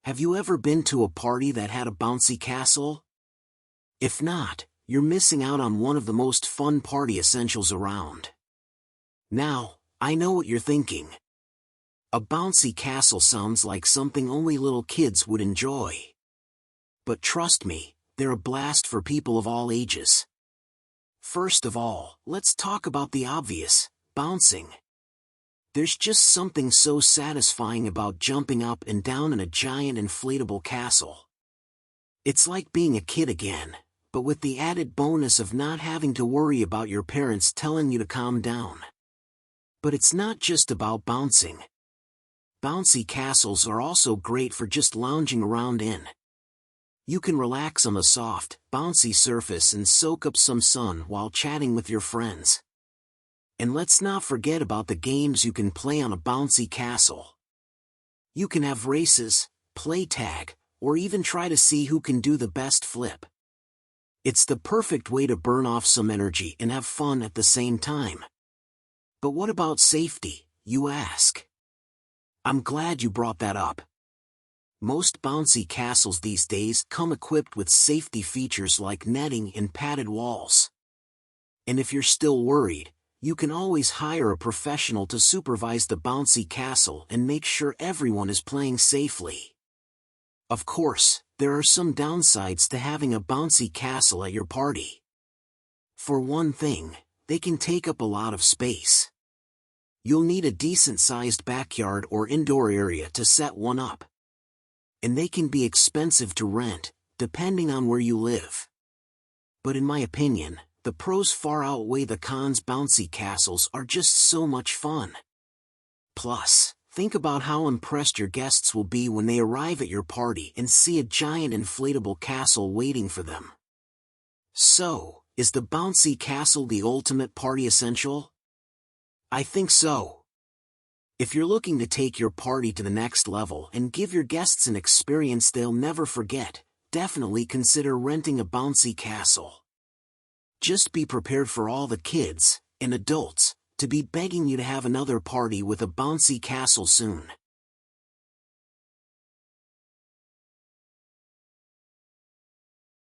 Have you ever been to a party that had a bouncy castle? If not, you're missing out on one of the most fun party essentials around. Now, I know what you're thinking. A bouncy castle sounds like something only little kids would enjoy. But trust me, they're a blast for people of all ages. First of all, let's talk about the obvious, bouncing. There's just something so satisfying about jumping up and down in a giant inflatable castle. It's like being a kid again, but with the added bonus of not having to worry about your parents telling you to calm down. But it's not just about bouncing. Bouncy castles are also great for just lounging around in. You can relax on the soft, bouncy surface and soak up some sun while chatting with your friends. And let's not forget about the games you can play on a bouncy castle. You can have races, play tag, or even try to see who can do the best flip. It's the perfect way to burn off some energy and have fun at the same time. But what about safety, you ask? I'm glad you brought that up. Most bouncy castles these days come equipped with safety features like netting and padded walls. And if you're still worried, you can always hire a professional to supervise the bouncy castle and make sure everyone is playing safely. Of course, there are some downsides to having a bouncy castle at your party. For one thing, they can take up a lot of space. You'll need a decent-sized backyard or indoor area to set one up. And they can be expensive to rent, depending on where you live. But in my opinion, the pros far outweigh the cons. Bouncy castles are just so much fun. Plus, think about how impressed your guests will be when they arrive at your party and see a giant inflatable castle waiting for them. So, is the bouncy castle the ultimate party essential? I think so. If you're looking to take your party to the next level and give your guests an experience they'll never forget, definitely consider renting a bouncy castle. Just be prepared for all the kids and adults to be begging you to have another party with a bouncy castle soon.